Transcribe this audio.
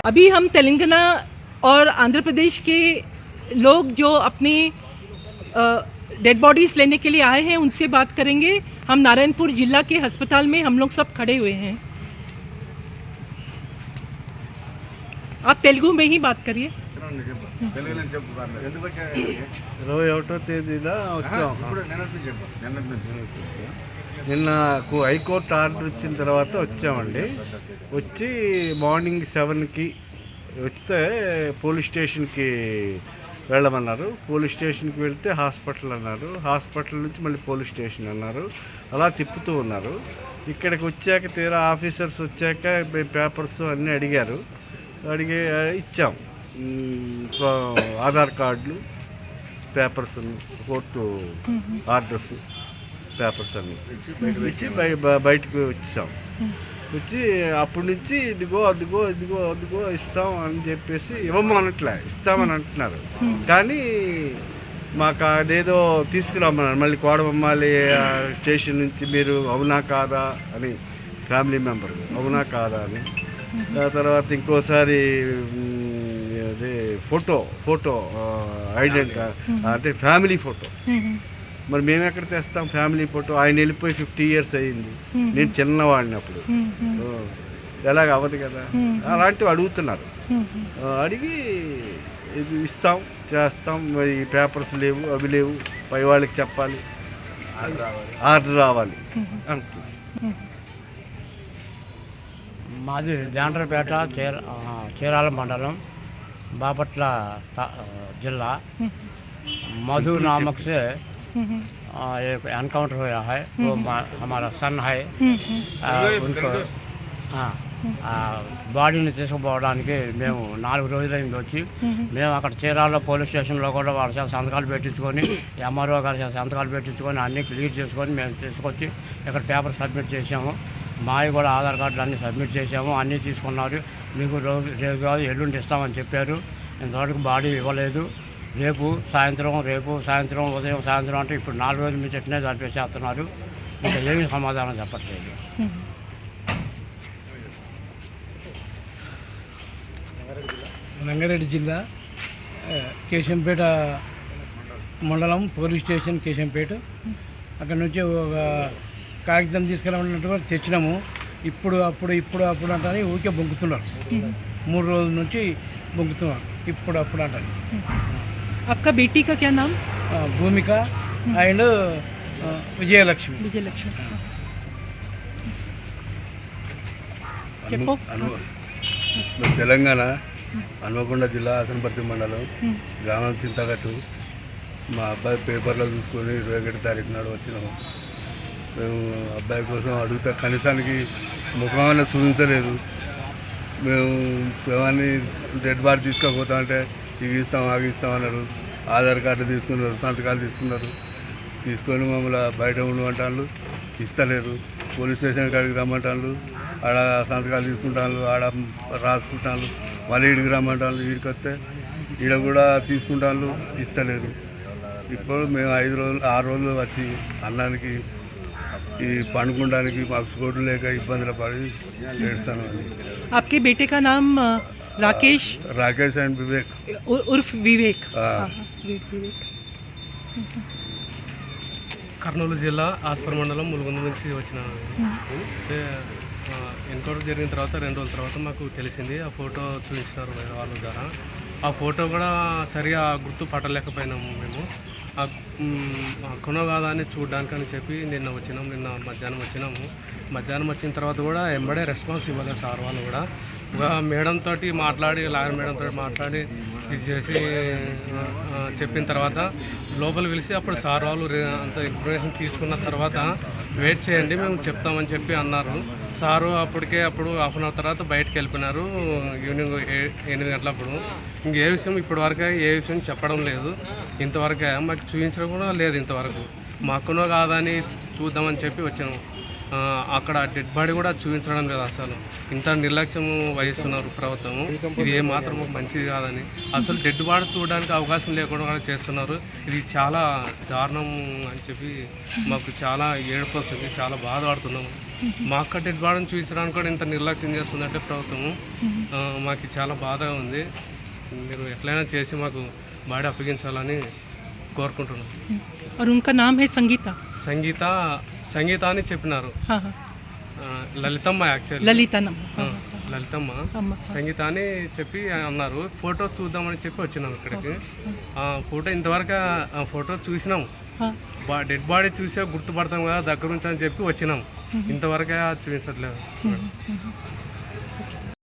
अभी हम तेलंगाना और आंध्र प्रदेश के लोग जो अपनी डेड बॉडीज लेने के लिए आए हैं उनसे बात करेंगे। हम नारायणपुर जिला के अस्पताल में हम लोग सब खड़े हुए हैं। आप तेलुगु में ही बात करिए। 21వ తేదీన వచ్చాం. నిన్నకు హైకోర్టు ఆర్డర్ ఇచ్చిన తర్వాత వచ్చామండి. వచ్చి మార్నింగ్ 7కి వస్తే పోలీస్ స్టేషన్కి వెళ్ళమన్నారు. పోలీస్ స్టేషన్కి వెళ్తే హాస్పిటల్ అన్నారు. హాస్పిటల్ నుంచి మళ్ళీ పోలీస్ స్టేషన్ అన్నారు. అలా తిప్పుతూ ఉన్నారు. ఇక్కడికి వచ్చాక తీరా ఆఫీసర్స్ వచ్చాక పేపర్స్ అన్నీ అడిగారు. ఇచ్చాం. ఆధార్ కార్డులు, పేపర్స్, కోర్టు ఆర్డర్స్, పేపర్స్ అన్నీ ఇచ్చి బయటకు వచ్చాం. వచ్చి అప్పటి నుంచి ఇదిగో అదిగో ఇదిగో అదిగో ఇస్తాం అని చెప్పేసి ఇవ్వమనట్లే, ఇస్తామని అంటున్నారు. కానీ మాకు అదేదో తీసుకురామన్నారు. మళ్ళీ కోడబొమ్మాలి స్టేషన్ నుంచి మీరు అవునా కాదా అని ఫ్యామిలీ మెంబర్స్ అవునా కాదా అని. తర్వాత ఇంకోసారి అదే ఫోటో ఐడెంటిటీ అంటే ఫ్యామిలీ ఫోటో. మరి మేము ఎక్కడ తెస్తాం ఫ్యామిలీ ఫోటో? ఆయన వెళ్ళిపోయి 50 years అయ్యింది. నేను చిన్నవాడిని అప్పుడు. ఎలాగ అవ్వదు కదా. అలాంటివి అడుగుతున్నారు. అడిగి ఇది ఇస్తాం, చేస్తాం, మరి పేపర్స్ లేవు, అవి లేవు, పై వాళ్ళకి చెప్పాలి, ఆర్డర్ రావాలి అంటున్నారు. మాది జాండ్రపేట చీరాల మండలం बापटला जिला। मधु नामक से एक एनकाउंटर हुआ है। वो हमारा सन है। उनको బాడీని తీసుకుపోవడానికి మేము 4 రోజులైంది వచ్చి. మేము అక్కడ చీరాల పోలీస్ స్టేషన్లో కూడా వాళ్ళ చేత సంతకాలు పెట్టించుకొని, ఎంఆర్ఓ గారి చేత సంతకాలు పెట్టించుకొని అన్నీ క్లియర్ చేసుకొని మేము తీసుకొచ్చి ఇక్కడ పేపర్ సబ్మిట్ చేసాము. మావి కూడా ఆధార్ కార్డులు అన్నీ సబ్మిట్ చేసాము. అన్నీ తీసుకున్నారు. మీకు రేపు కాదు ఎల్లుండి ఇస్తామని చెప్పారు. ఇంతవరకు బాడీ ఇవ్వలేదు. రేపు సాయంత్రం ఉదయం సాయంత్రం అంటే ఇప్పుడు 4 రోజుల నుంచి ఎట్నే జరిపేసేస్తున్నారు. ఇంకా ఏమీ సమాధానం చెప్పట్లేదు. రంగారెడ్డి జిల్లా కేశంపేట మండలం పోలీస్ స్టేషన్ కేశంపేట. అక్కడ నుంచి ఒక కాగితం తీసుకురామన్నట్టుగా తెచ్చినాము. ఇప్పుడు అంటారు. ఊరికే బొంకుతున్నారు. 3 రోజుల నుంచి బొంకుతున్నారు. ఇప్పుడు అంటారు. आपका बेटी का क्या नाम? భూమిక అండ్ విజయలక్ష్మి. తెలంగాణ హన్మకొండ జిల్లా హసన్పర్తి మండలం గ్రామం చింతగట్టు. మా అబ్బాయి పేపర్లో చూసుకొని 21 తారీఖు నాడు వచ్చినాము. మేము అబ్బాయి కోసం అడుగుతా కనీసానికి ముఖాన్ని చూపించలేదు. మేము శవాన్ని డెడ్ బాడీ తీసుకోపోతా అంటే ఇస్తాం అన్నారు. ఆధార్ కార్డు తీసుకున్నారు, సంతకాలు తీసుకొని మమ్మల్ని బయట ఉండమంటాను, ఇస్తలేరు. పోలీస్ స్టేషన్ కాడికి రమ్మంటాను, ఆడ సంతకాలు తీసుకుంటాను, ఆడ రాసుకుంటాను. మళ్ళీ ఈడికి రమ్మంటాను, ఈడికి వస్తే ఈడ కూడా తీసుకుంటాను, ఇస్తలేరు. ఇప్పుడు మేము 6 రోజులు వచ్చి అన్నానికి ఈ పండుకోవడానికి మాకు చోటు లేక ఇబ్బందులు పడి ఏడుస్తాను. आपके बेटे का नाम राकेश అండ్ వివేక్ उर्फ विवेक। కర్నూలు జిల్లా ఆస్పర్ మండలం ములుగుంద నుంచి వచ్చిన. ఎన్కౌంటర్ జరిగిన తర్వాత 2 రోజుల తర్వాత మాకు తెలిసింది. ఆ ఫోటో చూపించినారు వాళ్ళ ద్వారా. ఆ ఫోటో కూడా సరిగా గుర్తుపట్టలేకపోయినాము మేము. కొనగాదా అని చూడడానికని చెప్పి నిన్న మధ్యాహ్నం వచ్చినాము. మధ్యాహ్నం వచ్చిన తర్వాత కూడా ఎంబడే రెస్పాన్స్ ఇవ్వలేదు సార్ వాళ్ళు కూడా. మేడంతో మాట్లాడి, లాయర్ మేడంతో మాట్లాడి ఇది చేసి చెప్పిన తర్వాత లోపల పిలిచి అప్పుడు సార్ వాళ్ళు అంత ఇన్ఫర్మేషన్ తీసుకున్న తర్వాత వెయిట్ చేయండి మేము చెప్తామని చెప్పి అన్నారు. సారు అప్పుడు హాఫ్ అన్ అవర్ తర్వాత బయటకు వెళ్ళిపోయినారు. ఈవినింగ్ 8 గంటలప్పుడు. ఇంకే విషయం ఇప్పటివరకు ఏ విషయం చెప్పడం లేదు. ఇంతవరకే మాకు చూపించడం కూడా లేదు. ఇంతవరకు మా అక్కనో కాదని చూద్దామని చెప్పి వచ్చాము. అక్కడ డెడ్ బాడీ కూడా చూపించడం లేదు. అసలు ఇంత నిర్లక్ష్యం వహిస్తున్నారు ప్రభుత్వం. ఇది ఏమాత్రం మంచిది కాదని, అసలు డెడ్ బాడీ చూడడానికి అవకాశం లేకుండా కూడా చేస్తున్నారు. ఇది చాలా దారుణం అని చెప్పి మాకు చాలా ఏడుపు వస్తుంది, చాలా బాధపడుతున్నాము. మా అక్క డెడ్ బాడీని చూపించడానికి కూడా ఇంత నిర్లక్ష్యం చేస్తుందంటే ప్రభుత్వము మాకు చాలా బాధగా ఉంది. మీరు ఎట్లయినా చేసి మాకు బాడీ అప్పగించాలని కోరుకుంటున్నాం. और उनका नाम है संगीता. సంగీత అని చెప్పినారు. हाँ हाँ లలితమ్మ యాక్చువల్లీ ललिता नाम. हाँ, లలితమ్మ అమ్మ. సంగీత అని చెప్పి అన్నారు. ఫోటో చూద్దామని చెప్పి వచ్చినాం ఇక్కడికి. ఫోటో ఇంతవరకు ఫోటో చూసినాం. हाँ డెడ్ బాడీ చూసే గుర్తుపడతాం కదా దగ్గర నుంచి అని చెప్పి వచ్చినాం. ఇంతవరకు చూపించట్లేదు.